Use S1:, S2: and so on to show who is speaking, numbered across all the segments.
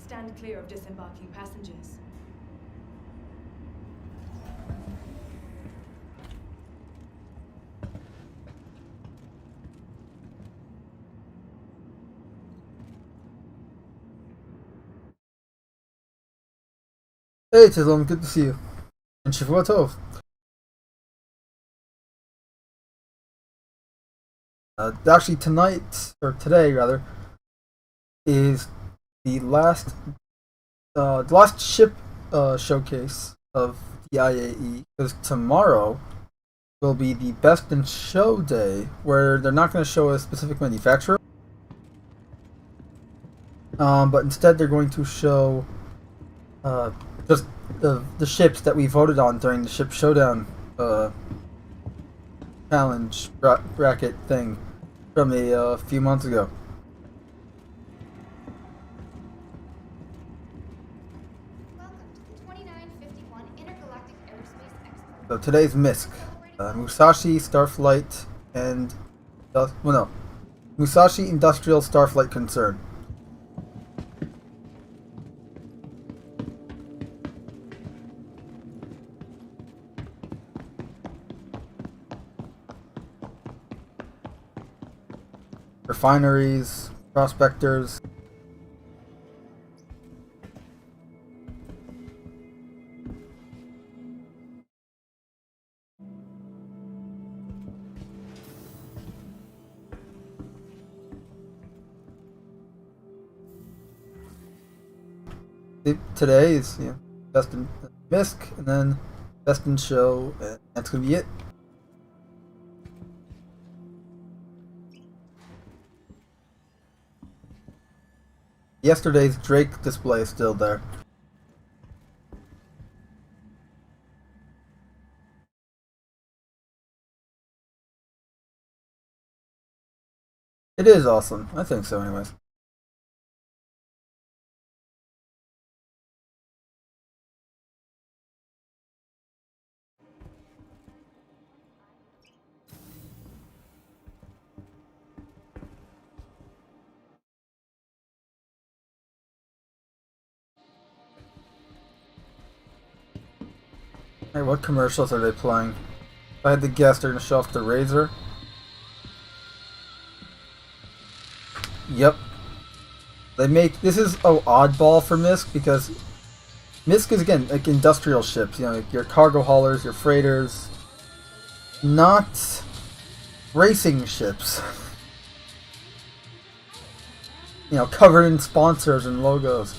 S1: Stand clear of disembarking passengers.
S2: Hey Tizlum, good to see you. And Shavua Tov. Actually tonight, or today rather, is the last ship showcase of the IAE, because tomorrow will be the Best in Show day, where they're not going to show a specific manufacturer, but instead they're going to show just the ships that we voted on during the Ship Showdown challenge bracket thing from a few months ago.
S3: Welcome to the 2951 Intergalactic Aerospace Expo.
S2: So today's MISC, Musashi Starflight and Musashi Industrial Starflight Concern. Refineries, prospectors. Today is Best in MISC, and then Best in Show, and that's gonna be it. Yesterday's Drake display is still there. It is awesome. I think so anyways. Hey, what commercials are they playing? If I had to guess, they're gonna show off the Razor. Yep. This is oddball for MISC, because MISC is, again, like industrial ships, like your cargo haulers, your freighters, not racing ships. Covered in sponsors and logos.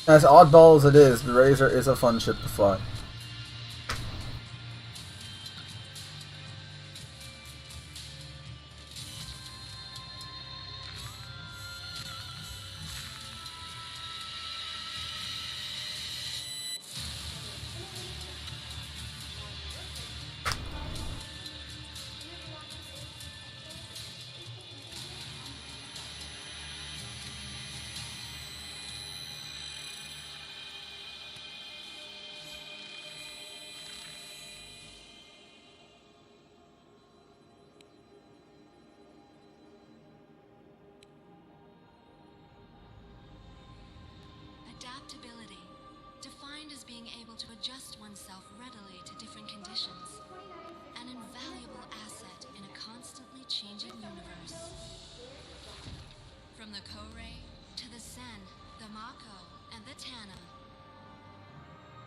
S2: As oddball as it is, the Razor is a fun ship to fly.
S4: Adaptability, defined as being able to adjust oneself readily to different conditions, an invaluable asset in a constantly changing universe. From the Kourei to the Sen, the Mako, and the Tana,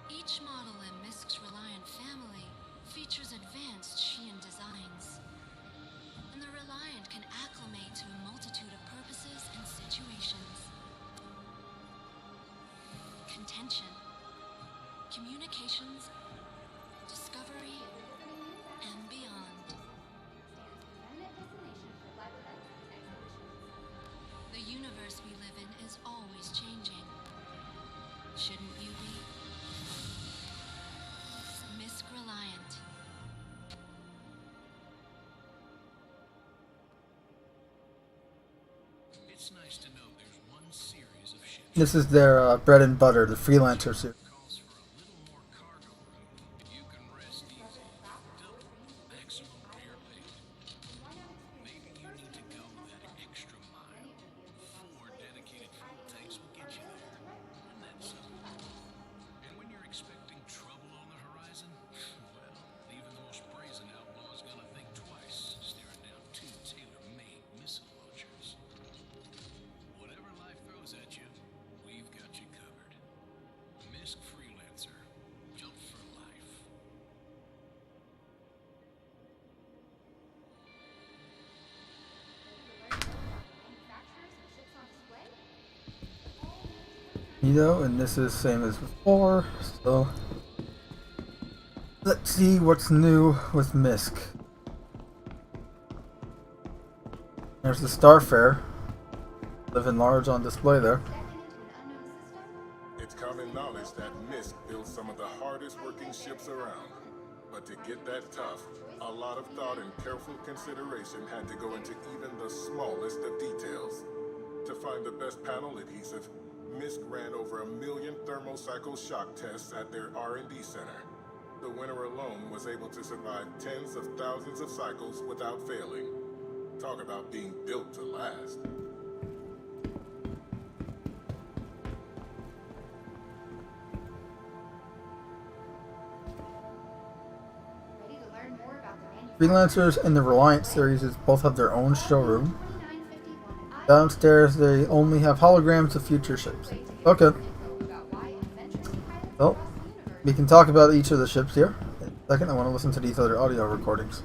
S4: each model in MISC's Reliant family features advanced Shian designs, and the Reliant can acclimate to a multitude of purposes and situations. Contention, communications, discovery, and beyond. The universe we live in is always changing. Shouldn't you be? MISC Reliant.
S5: It's nice to know there's one series of ships.
S2: This is their bread and butter, the Freelancer suit.
S5: Calls for a little more cargo room. You can rest easy. Double maximum rear payload.
S2: And this is same as before, so let's see what's new with MISC. There's the Star Fair, living large on display there.
S6: It's common knowledge that MISC builds some of the hardest working ships around. But to get that tough, a lot of thought and careful consideration had to go into even the smallest of details. To find the best panel adhesive, MISC ran over 1 million thermocycle shock tests at their R&D center. The winner alone was able to survive tens of thousands of cycles without failing. Talk about being built to last.
S3: Ready to learn more about the
S2: Freelancers in the Reliant series both have their own showroom.
S3: 2951
S2: Downstairs, they only have holograms of future ships. Okay. Well, we can talk about each of the ships here. In a second, I want to listen to these other audio recordings.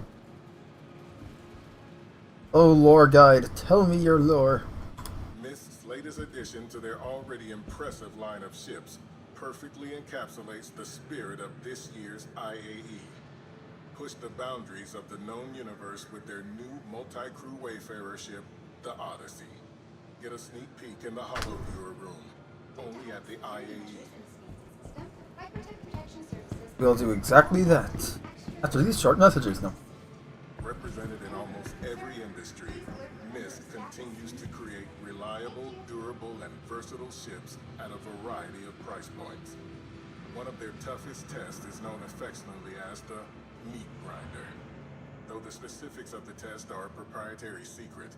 S2: Oh, lore guide, tell me your lore.
S6: MISC's latest addition to their already impressive line of ships perfectly encapsulates the spirit of this year's IAE. Push the boundaries of the known universe with their new multi-crew wayfarer ship, the Odyssey. Get a sneak peek in the Holo Viewer room, only at the IAE.
S2: We'll do exactly that. After these short messages, now.
S6: Represented in almost every industry, MISC continues to create reliable, durable, and versatile ships at a variety of price points. One of their toughest tests is known affectionately as the meat grinder. Though the specifics of the test are a proprietary secret,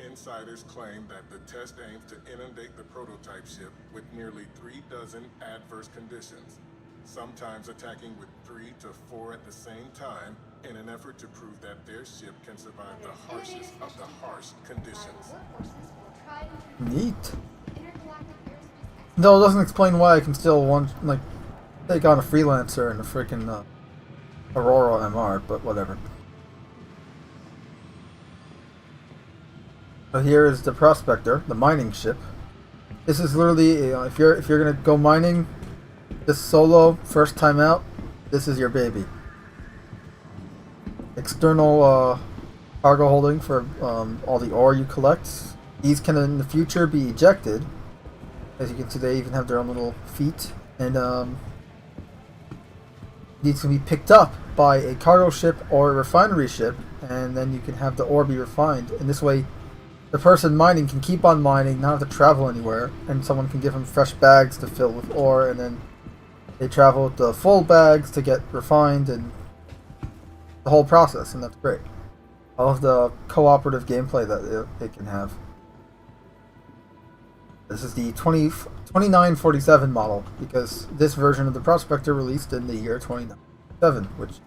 S6: insiders claim that the test aims to inundate the prototype ship with nearly 36 adverse conditions, sometimes attacking with 3 to 4 at the same time in an effort to prove that their ship can survive the harshest of the harsh conditions.
S2: Neat. No, it doesn't explain why I can still take on a freelancer and a freaking Aurora MR, but whatever. So here is the Prospector, the mining ship. This is literally, if you're gonna go mining, just solo, first time out, this is your baby. External cargo holding for all the ore you collect. These can in the future be ejected. As you can see, they even have their own little feet, and these can be picked up by a cargo ship or a refinery ship, and then you can have the ore be refined. And this way, the person mining can keep on mining, not have to travel anywhere, and someone can give them fresh bags to fill with ore, and then they travel with the full bags to get refined, and the whole process, and that's great. I love the cooperative gameplay that it can have. This is the 2947 model, because this version of the Prospector released in the year 2097, which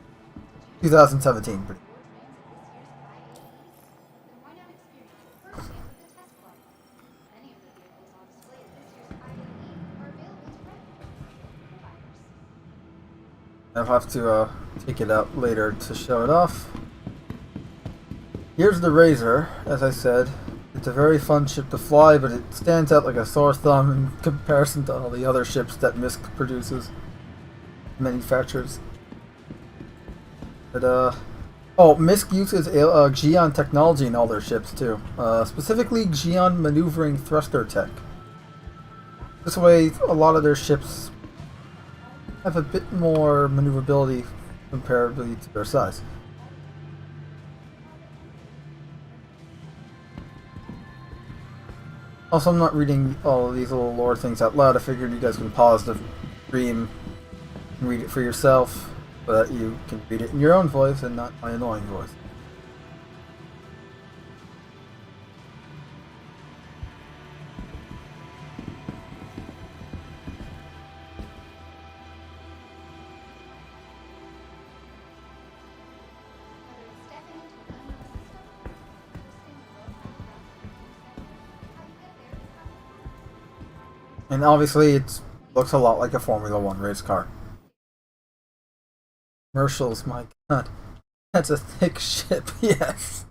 S2: 2017. Pretty. I'll have to take it out later to show it off. Here's the Razor. As I said, it's a very fun ship to fly, but it stands out like a sore thumb in comparison to all the other ships that MISC produces, manufactures. But MISC uses Xi'an technology in all their ships too, specifically Xi'an maneuvering thruster tech. This way, a lot of their ships have a bit more maneuverability comparably to their size. Also, I'm not reading all of these little lore things out loud. I figured you guys can pause the stream and read it for yourself, but you can read it in your own voice and not my annoying voice. And obviously it looks a lot like a Formula 1 race car. Commercials, my god. That's a thick ship, yes.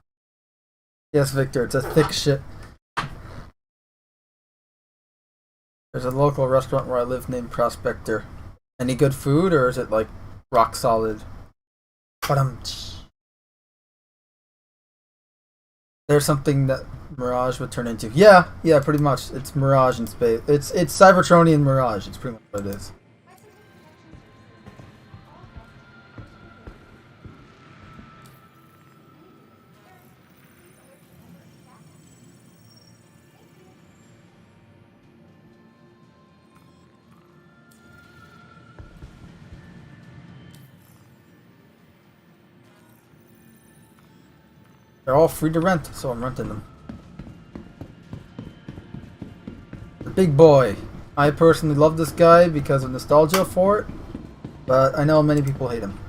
S2: Yes, Victor, it's a thick ship. There's a local restaurant where I live named Prospector. Any good food, or is it like rock solid? There's something that Mirage would turn into. Yeah, pretty much. It's Mirage in space. It's Cybertronian Mirage. It's pretty much what it is. They're all free to rent, so I'm renting them. The big boy. I personally love this guy because of nostalgia for it, but I know many people hate him.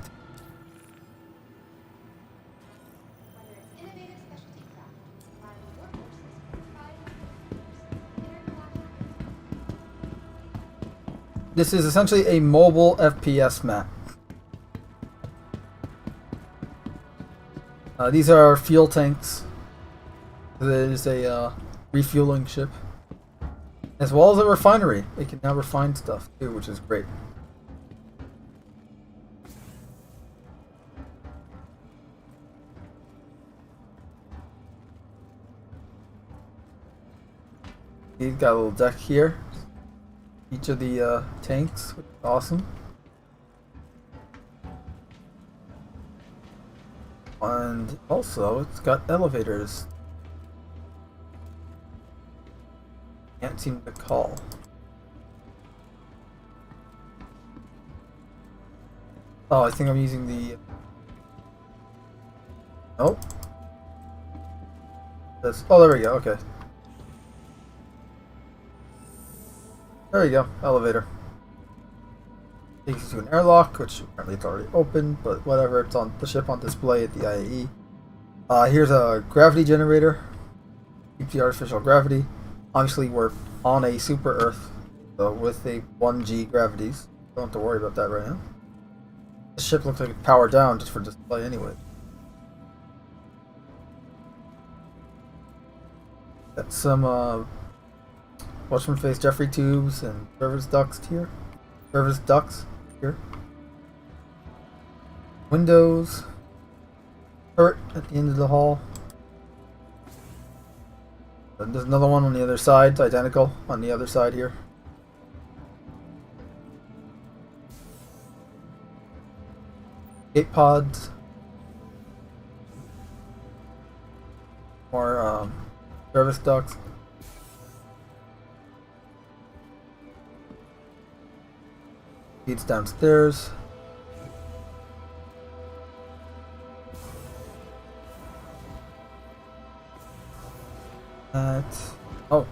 S3: Whether it's innovative specialty craft, reliable workhorses, Intergalactic.
S2: This is essentially a mobile FPS map. These are fuel tanks. There is a refueling ship, as well as a refinery. It can now refine stuff too, which is great. He's got a little deck here. Each of the tanks, which is awesome. And also, it's got elevators. Can't seem to call. Oh, I think I'm using the... Nope. Oh, there we go, okay. There you go, elevator. Takes you to an airlock, which apparently it's already open, but whatever, it's on the ship on display at the IAE. Here's a gravity generator. Keeps the artificial gravity. Obviously, we're on a super Earth, so with a 1G gravities. Don't have to worry about that right now. The ship looks like it's powered down just for display anyway. Got some, whatchamface Jeffrey tubes and service ducts here. Windows. Turret at the end of the hall. And there's another one on the other side, identical on the other side here. Gate pods. More service ducts. Feeds downstairs. Oh.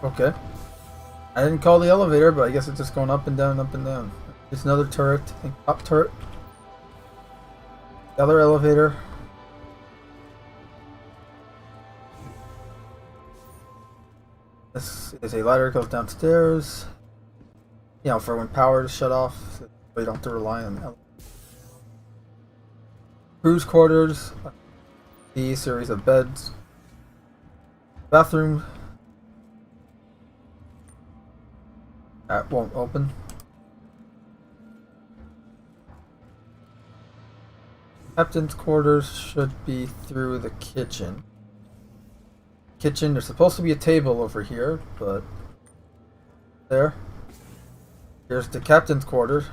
S2: Okay. I didn't call the elevator, but I guess it's just going up and down, up and down. There's another turret, I think, top turret. The other elevator. This is a ladder that goes downstairs. You know, for when power is shut off, so you don't have to rely on elevators. Crew's quarters, the series of beds, bathroom. That won't open. Captain's quarters should be through the kitchen. Kitchen, there's supposed to be a table over here, but there. Here's the captain's quarters.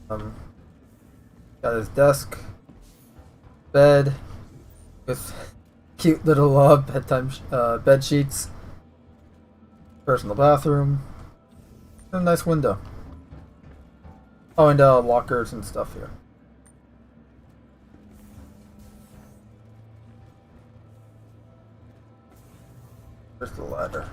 S2: Got his desk. Bed with cute little bedtime bed sheets. Personal bathroom. And a nice window. Oh, and lockers and stuff here. There's the ladder.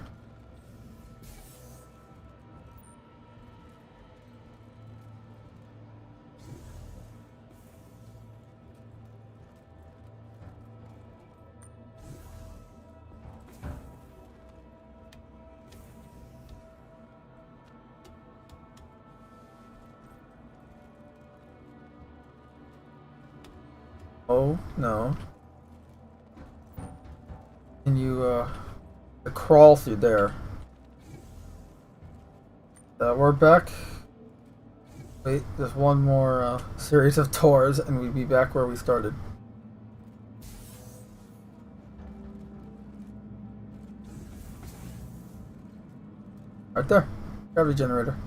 S2: Oh, no. And you crawl through there. We're back. Wait, there's one more series of tours, and we'd be back where we started. Right there, gravity generator.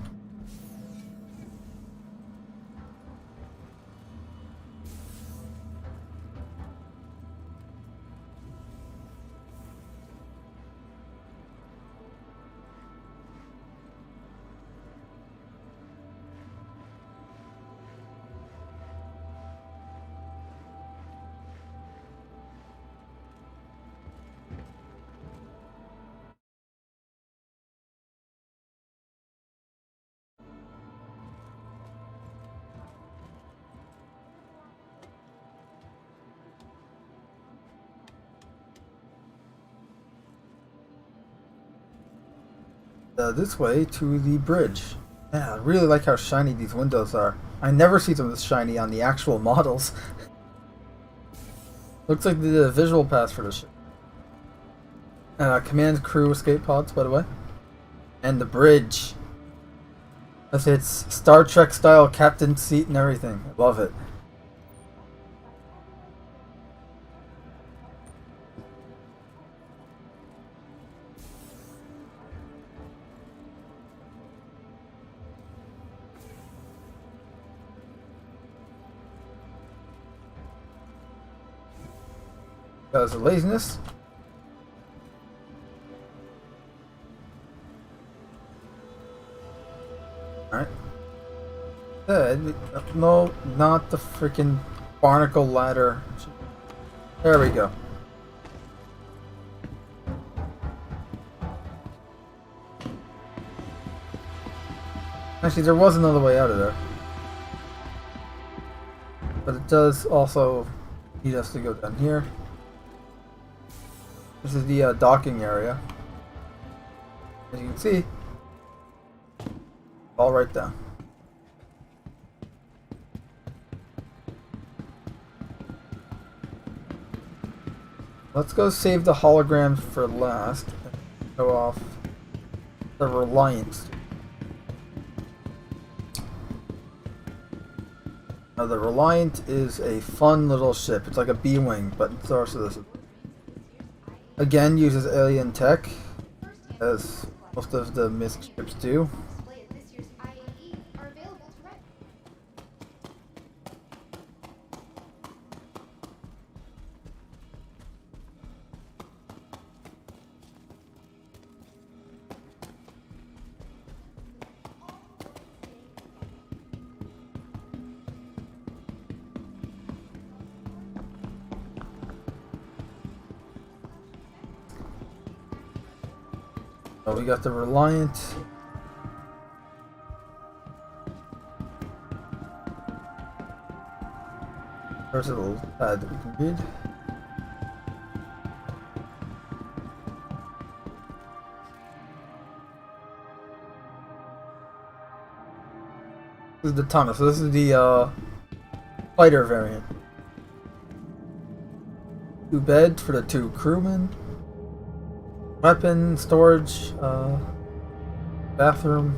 S2: This way to the bridge. Yeah, I really like how shiny these windows are. I never see them this shiny on the actual models. Looks like the visual pass for the ship. Command crew escape pods, by the way. And the bridge. With its Star Trek style captain seat and everything. I love it. Because of laziness. Alright. No, not the freaking barnacle ladder. There we go. Actually, there was another way out of there. But it does also need us to go down here. This is the docking area. As you can see, all right down. Let's go save the holograms for last and show off the Reliance. Now the Reliant is a fun little ship. It's like a B-wing, but it's also this. Again, uses alien tech, as most of the MISC ships do.
S3: Display at this year's IAE are available to rent.
S2: So we got the Reliant. There's a little pad that we can read. This is the tunnel, so this is the fighter variant. 2 beds for the 2 crewmen. Weapon storage, bathroom,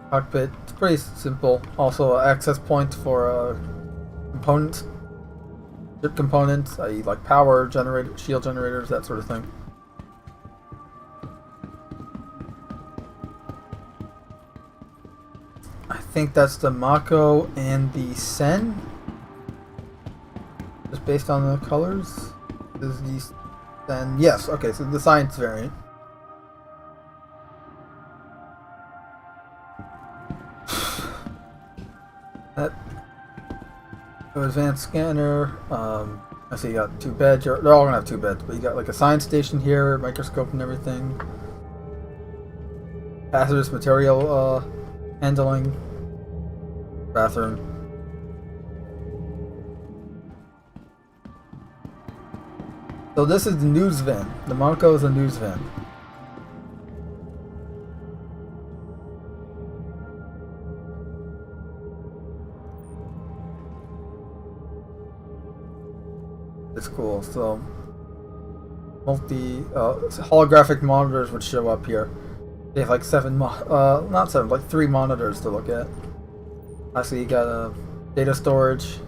S2: cockpit. It's pretty simple. Also, access point for components, ship components, i.e., like power generator, shield generators, that sort of thing. I think that's the Mako and the Sen, just based on the colors. This is the Then yes, okay, so the science variant. That advanced scanner. I see you got 2 beds. They're all gonna have 2 beds, but you got like a science station here, microscope and everything. Hazardous material handling. Bathroom. So this is the news van. The Mako is a news van. It's cool. So holographic monitors would show up here. They have like not seven, like 3 monitors to look at. Actually, you got data storage.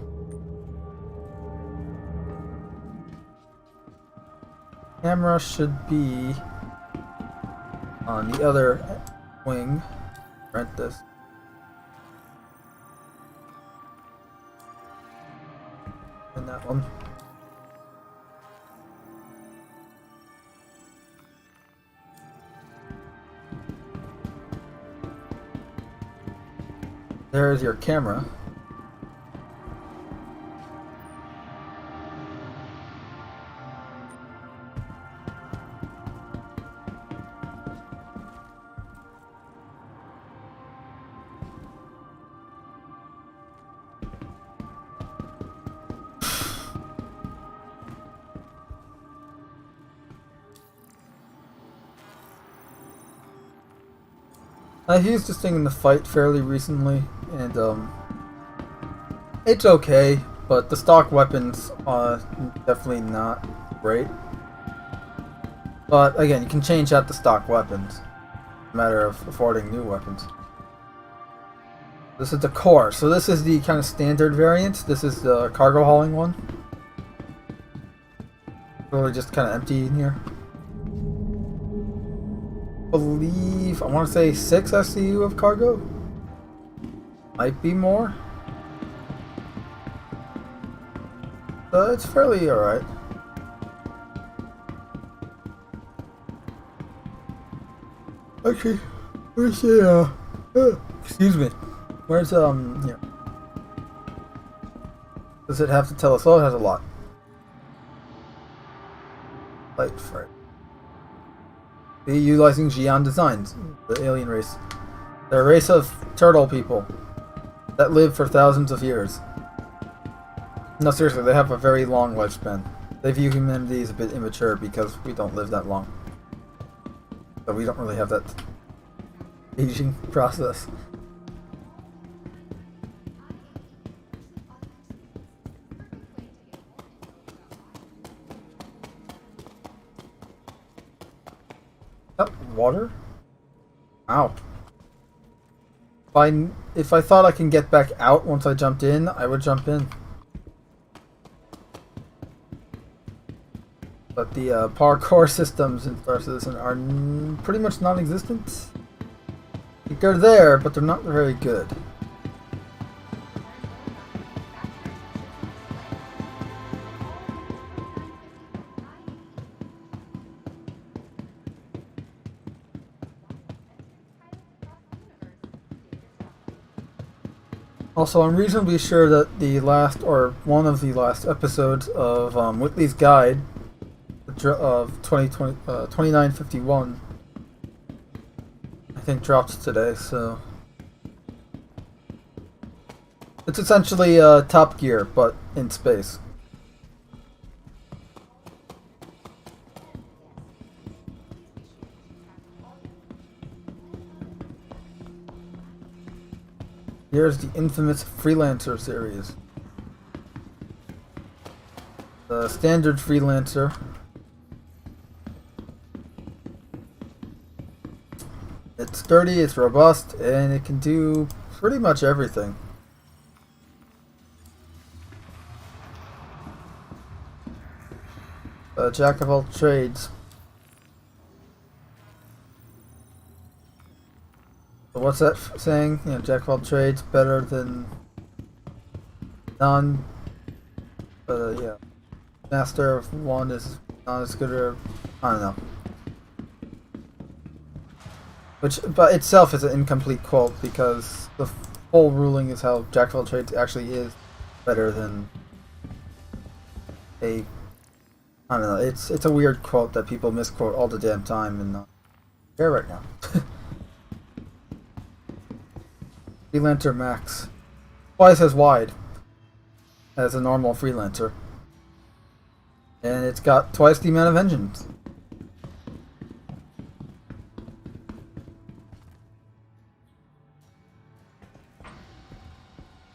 S2: Camera should be on the other wing. Rent this. And that one. There's your camera. I used this thing in the fight fairly recently, and it's okay, but the stock weapons are definitely not great. But again, you can change out the stock weapons. It's a matter of affording new weapons. This is the core, so this is the kind of standard variant. This is the cargo hauling one. Really just kind of empty in here. I want to say 6 SCU of cargo. Might be more. It's fairly alright. Okay, where's the excuse me. Where's here? Does it have to tell us? Oh, it has a lot. Light freight. Utilizing Xi'an designs, the alien race. They're a race of turtle people that live for thousands of years. No, seriously, they have a very long lifespan. They view humanity as a bit immature because we don't live that long. So we don't really have that aging process. Oh, water? Ow. If I thought I can get back out once I jumped in, I would jump in. But the parkour systems in Star Citizen are pretty much non-existent. They're there, but they're not very good. Also, I'm reasonably sure that the last, or one of the last episodes of Whitley's Guide of 2951, I think dropped today, so it's essentially Top Gear, but in space. Here's the infamous Freelancer series. The standard Freelancer. It's sturdy, it's robust, and it can do pretty much everything. Jack of all trades. So what's that saying? You know, jack of all trades, better than none. But yeah, master of one is not as good, or I don't know. Which, by itself, is an incomplete quote because the full ruling is how jack of all trades actually is better than a. I don't know. It's a weird quote that people misquote all the damn time, and here right now. Freelancer Max, twice as wide as a normal Freelancer, and it's got twice the amount of engines.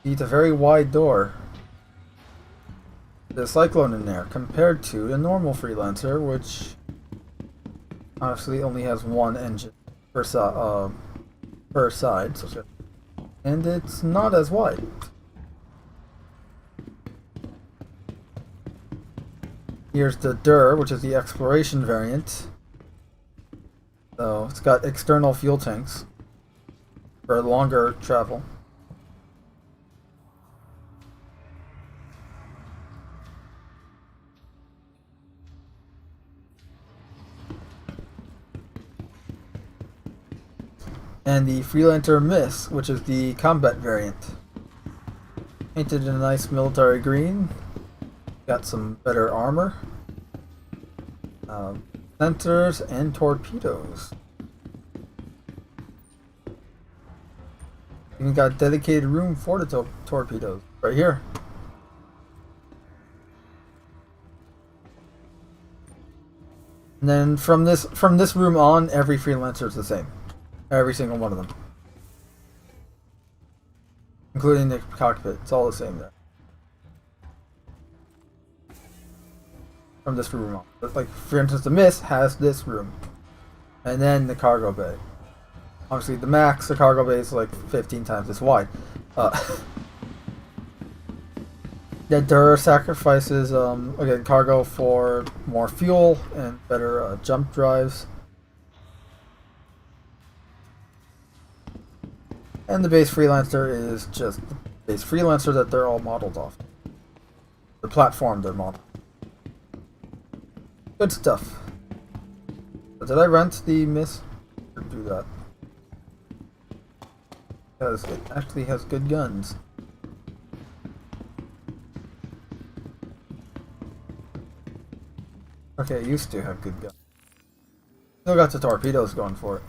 S2: It's a very wide door. the Cyclone in there compared to the normal Freelancer, which honestly only has one engine per side, so and it's not as wide. Here's the DUR, which is the exploration variant. So it's got external fuel tanks for longer travel. And the Freelancer MISC, which is the combat variant. Painted in a nice military green. Got some better armor. Sensors and torpedoes. Even got dedicated room for the torpedoes. Right here. And then from this room on, every Freelancer is the same. Every single one of them. Including the cockpit. It's all the same there. From this room on. But like, for instance, the MISC has this room. And then the cargo bay. Obviously, the max, the cargo bay is like 15 times this wide. The DUR sacrifices, again, cargo for more fuel and better jump drives. And the base Freelancer is just the base Freelancer that they're all modeled off. The platform they're modeled. Good stuff. But did I rent the MISC or do that? Because it actually has good guns. Okay, it used to have good guns. Still got the torpedoes going for it.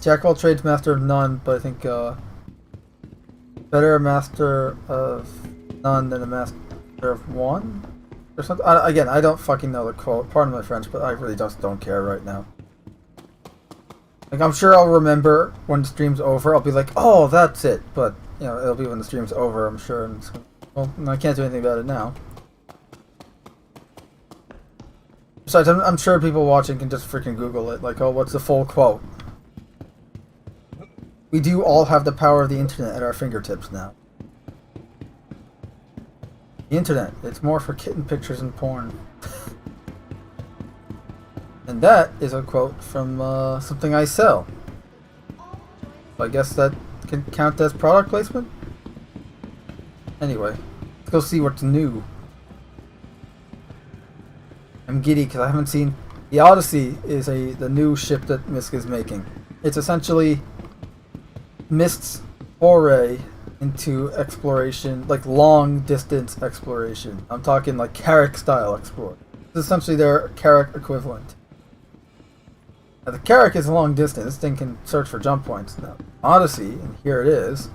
S2: Jack of all trades, master of none, but I think better a master of none than a master of one? Or something. Again, I don't fucking know the quote. Pardon my French, but I really just don't care right now. Like, I'm sure I'll remember when the stream's over. I'll be like, oh, that's it. But, you know, it'll be when the stream's over, I'm sure. And well, I can't do anything about it now. Besides, I'm sure people watching can just freaking Google it. Like, oh, what's the full quote? We do all have the power of the internet at our fingertips now. The internet, it's more for kitten pictures and porn. And that is a quote from something I sell. So I guess that can count as product placement? Anyway, let's go see what's new. I'm giddy because I haven't seen... The Odyssey is the new ship that MISC is making. It's essentially MISC's foray into exploration, like long distance exploration. I'm talking like Carrack style exploration. It's essentially their Carrack equivalent. Now the Carrack is long distance. This thing can search for jump points. Now Odyssey, and here it is,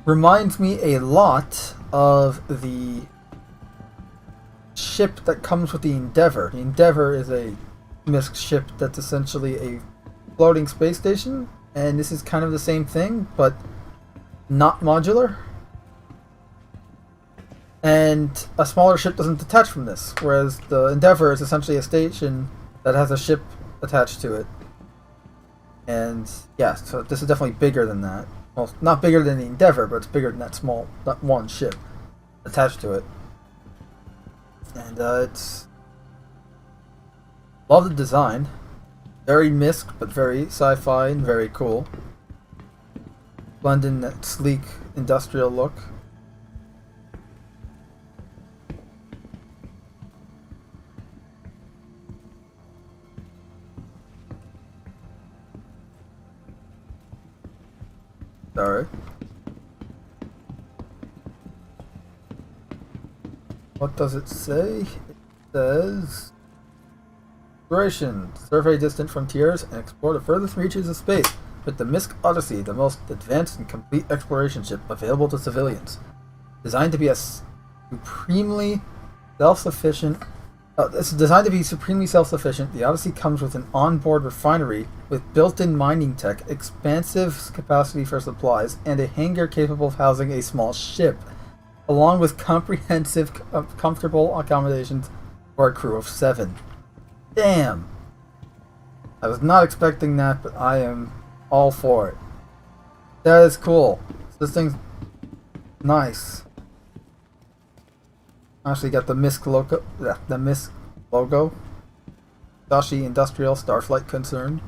S2: reminds me a lot of the ship that comes with the Endeavour. The Endeavour is a MISC ship that's essentially a floating space station. And this is kind of the same thing, but not modular. And a smaller ship doesn't detach from this, whereas the Endeavour is essentially a station that has a ship attached to it. And yeah, so this is definitely bigger than that. Well, not bigger than the Endeavour, but it's bigger than that one ship attached to it. And it's... love the design. Very MISC, but very sci-fi and very cool. Blend in that sleek industrial look. Sorry. What does it say? It says... Exploration. Survey distant frontiers and explore the furthest reaches of space with the MISC Odyssey, the most advanced and complete exploration ship available to civilians. Designed to be a supremely self-sufficient. It's designed to be supremely self-sufficient. The Odyssey comes with an onboard refinery with built-in mining tech, expansive capacity for supplies, and a hangar capable of housing a small ship, along with comprehensive, comfortable accommodations for a crew of 7. Damn! I was not expecting that, but I am all for it. That is cool. This thing's nice. Actually got the MISC logo. Yeah, the MISC logo. Dashi Industrial Starflight Concern.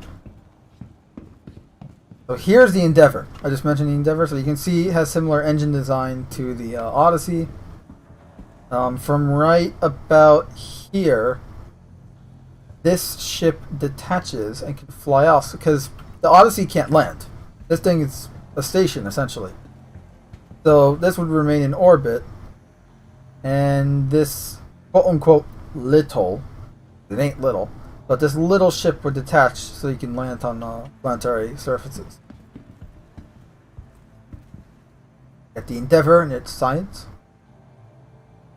S2: So here's the Endeavour. I just mentioned the Endeavour, so you can see it has similar engine design to the Odyssey. From right about here, this ship detaches and can fly off because the Odyssey can't land. This thing is a station, essentially. So this would remain in orbit, and this quote-unquote little, it ain't little, but this little ship would detach so you can land on planetary surfaces. At the Endeavour and its science,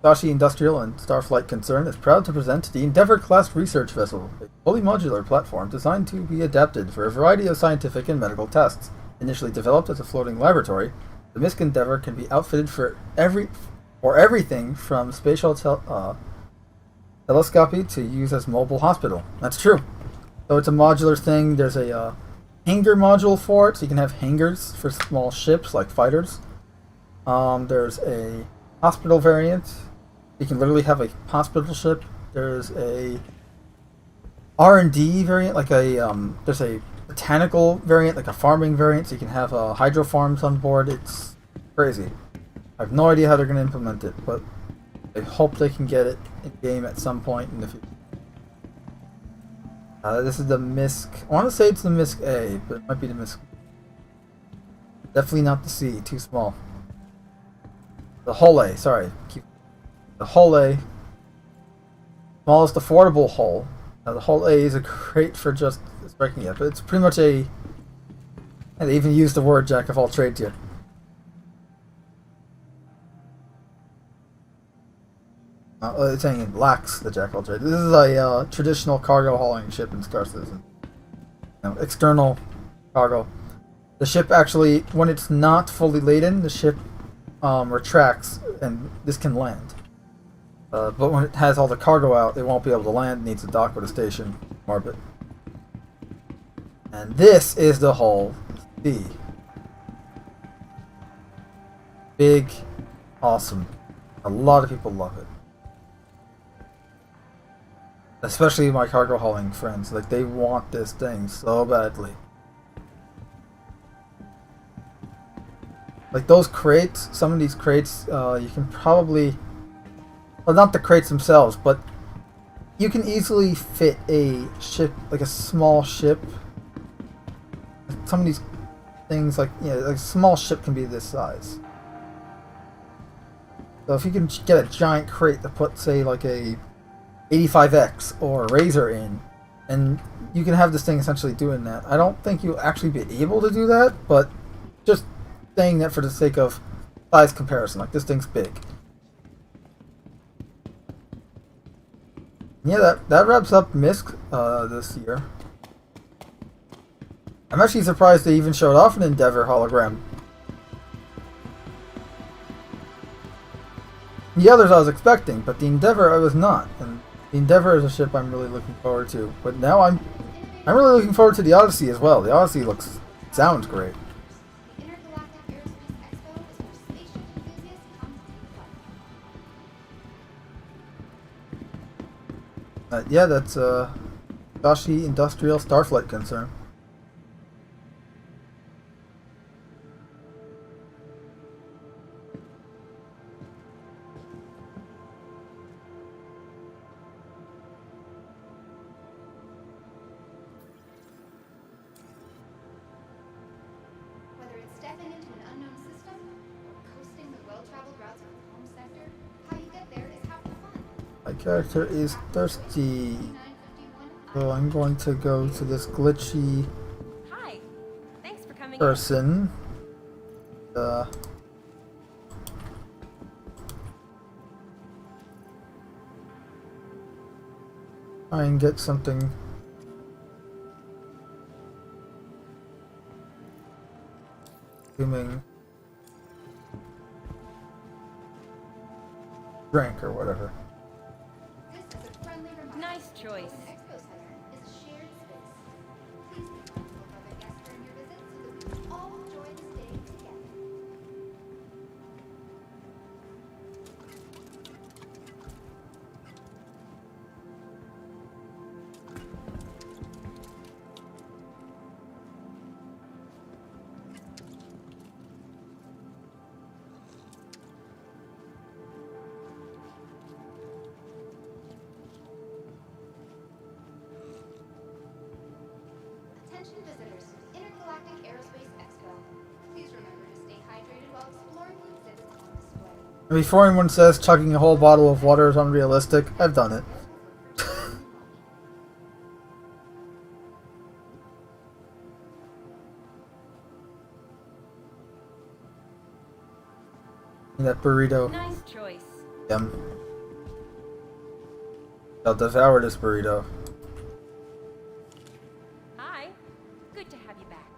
S2: Dashi Industrial and Starflight Concern is proud to present the Endeavour-class research vessel, a fully modular platform designed to be adapted for a variety of scientific and medical tests. Initially developed as a floating laboratory, the MISC Endeavour can be outfitted for everything from spatial telescopy to use as mobile hospital. That's true. So it's a modular thing. There's a hangar module for it, so you can have hangars for small ships like fighters. There's a hospital variant. You can literally have a hospital ship. There's a R&D variant, like there's a botanical variant, like a farming variant, so you can have hydro farms on board. It's crazy. I have no idea how they're going to implement it, but I hope they can get it in game at some point in the future. This is the MISC. I want to say it's the MISC A, but it might be the MISC. Definitely not the C. Too small. The Hull A. Sorry. The Hull A. Smallest affordable hull. Now the Hull A is a great for just striking it, but it's pretty much a. And they even use the word jack of all trades here. It's saying it lacks the jack of all trades. This is a traditional cargo hauling ship in Star Citizen. External cargo. The ship actually, when it's not fully laden, the ship retracts, and this can land. But when it has all the cargo out, it won't be able to land. It needs to dock with a station orbit. And this is the Hull C. Big, awesome. A lot of people love it. Especially my cargo hauling friends. Like, they want this thing so badly. Like those crates, some of these crates, you can probably... Well, not the crates themselves, but you can easily fit a ship, like a small ship. Some of these things, like, you know, like a small ship can be this size. So if you can get a giant crate to put, say, like a 85X or a Razor in, and you can have this thing essentially doing that. I don't think you'll actually be able to do that, but just saying that for the sake of size comparison, like this thing's big. Yeah, that wraps up MISC this year. I'm actually surprised they even showed off an Endeavour hologram. The others I was expecting, but the Endeavour I was not. And the Endeavour is a ship I'm really looking forward to. But now I'm really looking forward to the Odyssey as well. The Odyssey sounds great.
S3: The Intergalactic Aerospace Expo is where spaceship enthusiasts come to play.
S2: Yeah, that's Dashi Industrial Starflight Concern.
S3: Whether it's stepping into an unknown system or coasting the well-traveled routes of the home sector, how you get there is half the fun.
S2: My character is thirsty,
S3: 951
S2: so I'm going to go to this glitchy
S7: Hi. Thanks for coming in.
S2: person.
S3: Whether it's stepping into an unknown system or coasting the well-traveled routes of the home sector, how you get there is half the fun.
S2: Uh, try and get something. Assuming drink or whatever.
S3: This is a friendly reminder.
S7: Nice choice.
S3: The Expo Center is a shared space. Please be mindful of other guests during your visit so that we can all enjoy this day together. Attention visitors to the Intergalactic Aerospace Expo. Please remember to stay hydrated while exploring the exhibits on display.
S2: Before anyone says chugging a whole bottle of water is unrealistic, I've done it. That burrito.
S7: Nice choice.
S2: Yum. I'll devour this burrito.
S7: Hi. Good to have you back.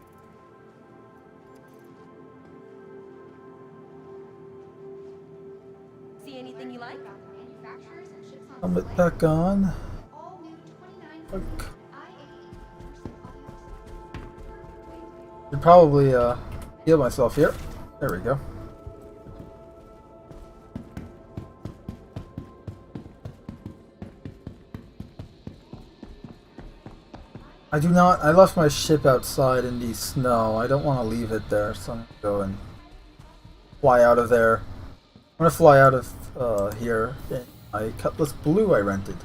S7: See anything you like?
S3: About the manufacturers and ships on
S2: Helmet
S3: display.
S2: back on.
S3: All new 29
S2: Fuck.
S3: IAE audio.
S2: Should probably heal myself here. There we go. I left my ship outside in the snow. I don't want to leave it there, so I'm going to go and fly out of there. I'm going to fly out of here in my Cutlass Blue I rented.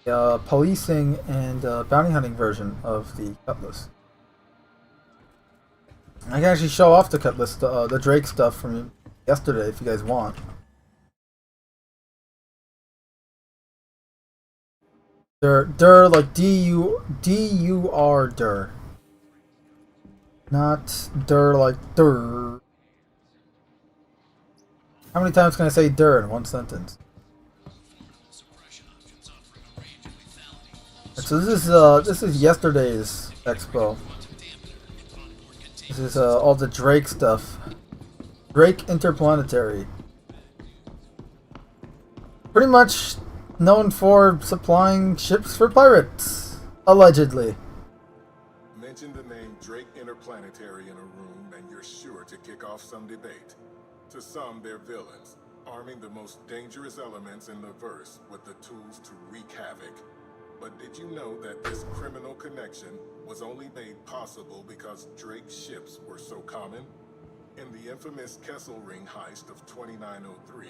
S2: The policing and bounty hunting version of the Cutlass. I can actually show off the Cutlass, the Drake stuff from yesterday if you guys want. Dur like D-U-R Dur. Not Dur like Dur. How many times can I say Dur in one sentence? So this is yesterday's Expo. This is all the Drake stuff. Drake Interplanetary. Pretty much known for supplying ships for pirates, allegedly.
S6: Mention the name Drake Interplanetary in a room and you're sure to kick off some debate. To some, they're villains, arming the most dangerous elements in the verse with the tools to wreak havoc. But did you know that this criminal connection was only made possible because Drake's ships were so common? In the infamous Kessel Ring heist of 2903,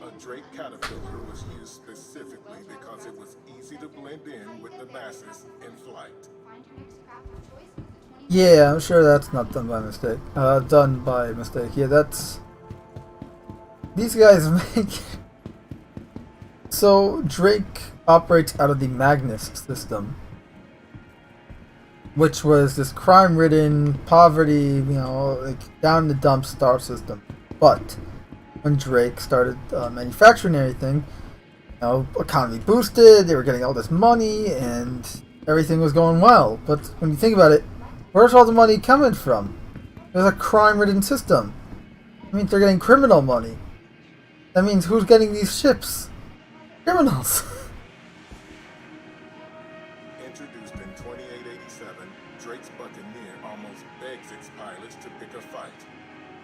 S6: a Drake Caterpillar was used specifically because it was easy to blend in with the masses in flight.
S3: Find your next craft of choice with the 20
S2: Yeah, I'm sure that's not done by mistake. Done by mistake. Yeah, that's... These guys make... So, Drake operates out of the Magnus system, which was this crime-ridden, poverty, like down in the dumps star system. But when Drake started manufacturing everything, economy boosted, they were getting all this money, and everything was going well. But when you think about it, where's all the money coming from? There's a crime-ridden system. I mean, they're getting criminal money. That means who's getting these ships? Criminals.
S6: Introduced in 2887, Drake's Buccaneer almost begs its pilots to pick a fight.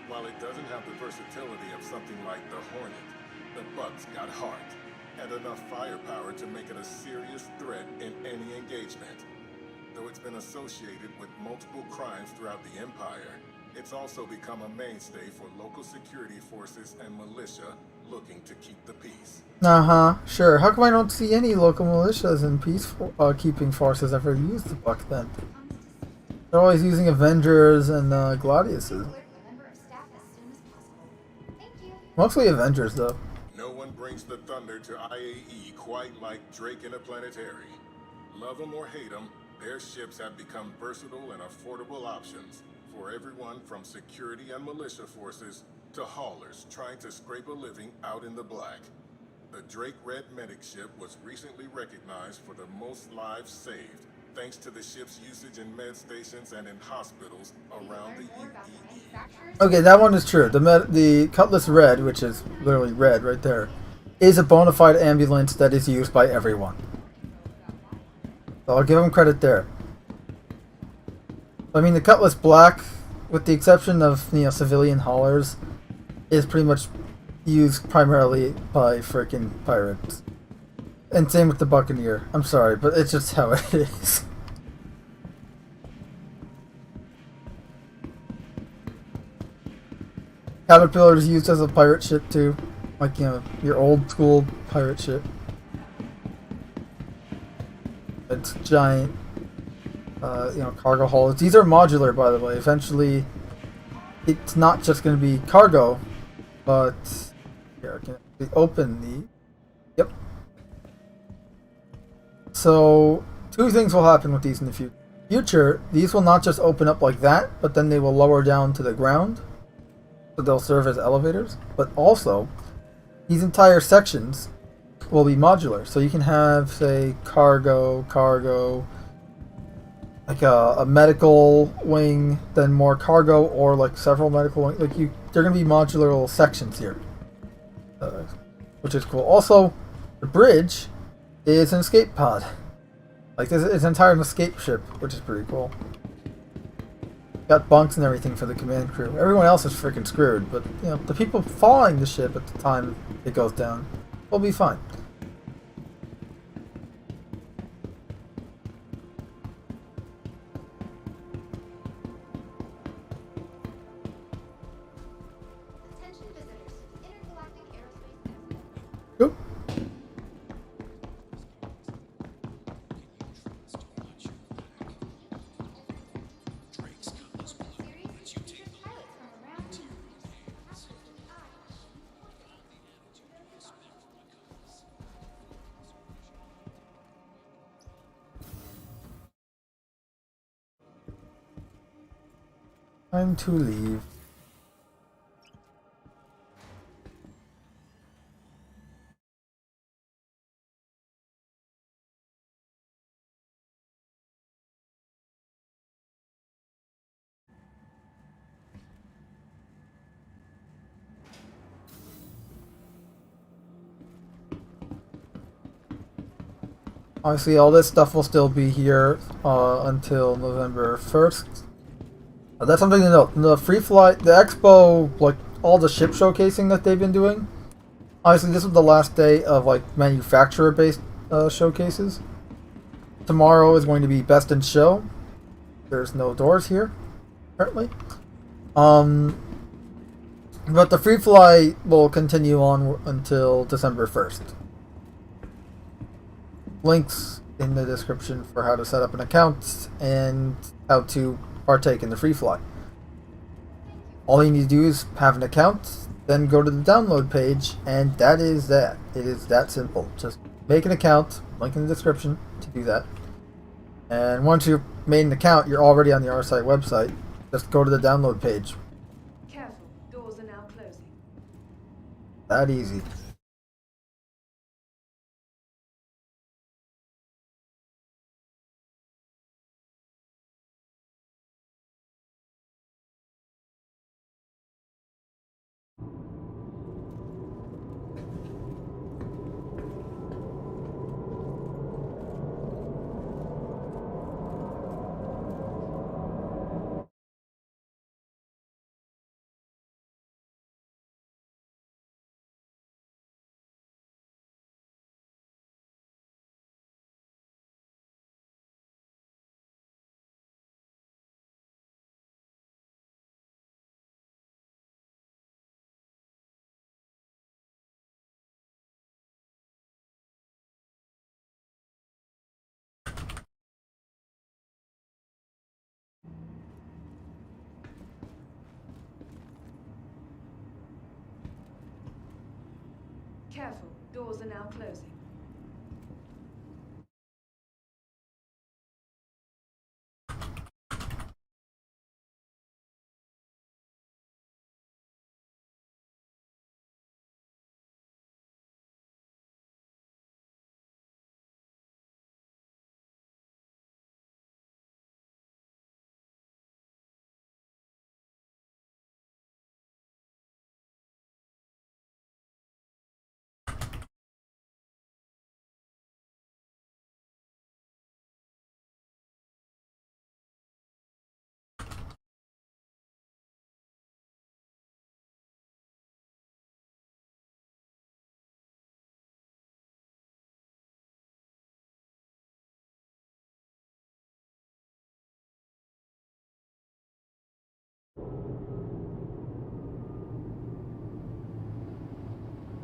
S6: While it doesn't have the versatility of something like the Hornet, the Buck's got heart, and enough firepower to make it a serious threat in any engagement. Though it's been associated with multiple crimes throughout the Empire, it's also become a mainstay for local security forces and militia looking to keep the peace.
S2: Sure. How come I don't see any local militias and peacekeeping forces ever use the Buck then? They're always using Avengers and Gladiuses.
S3: alert the member of staff as soon as possible. Thank you.
S2: Mostly Avengers, though.
S6: No one brings the thunder to IAE quite like Drake Interplanetary. Love them or hate them, their ships have become versatile and affordable options for everyone from security and militia forces to haulers trying to scrape a living out in the black. The Drake Red Medic ship was recently recognized for the most lives saved, thanks to the ship's usage in med stations and in hospitals around the UEE.
S2: Okay, that one is true. The Cutlass Red, which is literally red right there, is a bona fide ambulance that is used by everyone. So I'll give them credit there. I mean, the Cutlass Black, with the exception of, you know, civilian haulers, is pretty much used primarily by freaking pirates. And same with the Buccaneer. I'm sorry, but it's just how it is. Caterpillar is used as a pirate ship too, like, you know, your old school pirate ship. It's giant, you know, cargo haulers. These are modular, by the way. Eventually, it's not just going to be cargo, but here, can we open the? Yep. So, two things will happen with these in the future. These will not just open up like that, but then they will lower down to the ground. So they'll serve as elevators. But also, these entire sections will be modular. So you can have, say, cargo, like a medical wing, then more cargo, or like several medical wings. Like they're going to be modular little sections here, which is cool. Also, the bridge is an escape pod. Like this is an entire escape ship, which is pretty cool. Got bunks and everything for the command crew. Everyone else is freaking screwed, but you know, the people following the ship at the time it goes down will be fine.
S3: Attention visitors to the Intergalactic Aerospace Expo.
S2: Yep.
S5: Drake's Cutlass Blue lets you take the
S3: Pilots from around the
S2: Time to leave. Obviously, all this stuff will still be here until November 1st. That's something to note. The free flight, the Expo, like all the ship showcasing that they've been doing. Obviously, this was the last day of like manufacturer-based showcases. Tomorrow is going to be Best in Show. There's no doors here, apparently. But the free flight will continue on until December 1st. Links in the description for how to set up an account and how to partake in the free fly. All you need to do is have an account, then go to the download page, and that is that. It is that simple. Just make an account, link in the description to do that. And once you've made an account, you're already on the RSI website. Just go to the download page.
S1: Careful, doors are now closing.
S2: That easy.
S1: Careful, doors are now closing.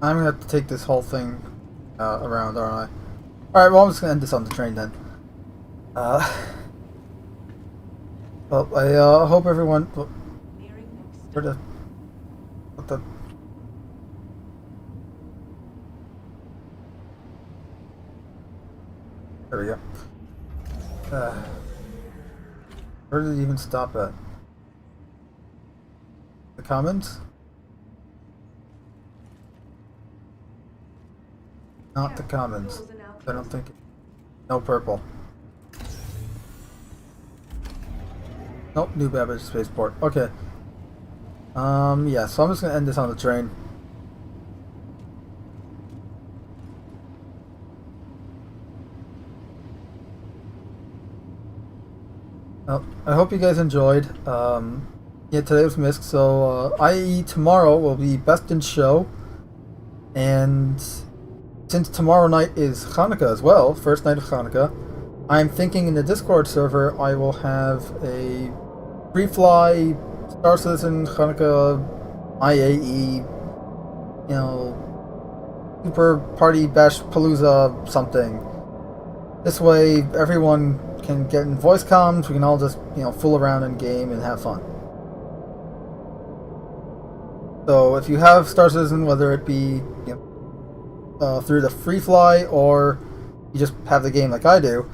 S2: I'm gonna have to take this whole thing around, aren't I? Alright, well, I'm just gonna end this on the train then. Well, I hope everyone... Where the... What the... There we go. Where did it even stop at? The Commons? Not the Commons.
S1: Doors are now
S2: I don't
S1: closing.
S2: think... No purple. Nope, New Babbage Spaceport. Okay. Yeah, so I'm just gonna end this on the train. Well, I hope you guys enjoyed. Yeah, today was MISC, so IE tomorrow will be Best in Show. And since tomorrow night is Hanukkah as well, first night of Hanukkah, I'm thinking in the Discord server I will have a free fly Star Citizen Hanukkah IAE, you know, Super Party Bash Palooza something. This way everyone can get in voice comms, we can all just, you know, fool around in game and have fun. So if you have Star Citizen, whether it be, you know, through the free fly or you just have the game like I do,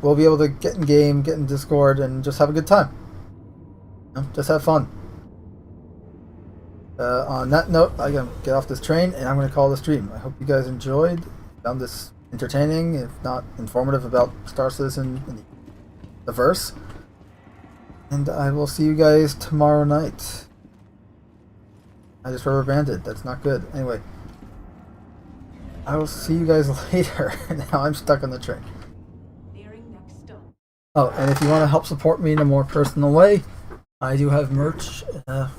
S2: we'll be able to get in game, get in Discord, and just have a good time. You know, just have fun. On that note, I'm going to get off this train and I'm going to call the stream. I hope you guys enjoyed, found this entertaining, if not informative, about Star Citizen in the verse. And I will see you guys tomorrow night. I just rubber banded. That's not good. Anyway, I will see you guys later. Now I'm stuck on the train.
S1: Nearing next stop.
S2: Oh, and if you want to help support me in a more personal way, I do have merch,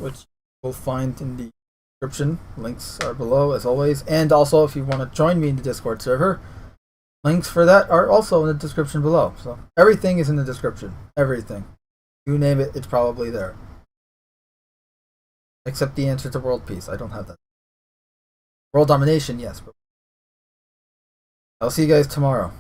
S2: which you'll find in the description. Links are below, as always. And also, if you want to join me in the Discord server, links for that are also in the description below. So everything is in the description. Everything. You name it, it's probably there. Except the answer to world peace. I don't have that. World domination, yes. But I'll see you guys tomorrow.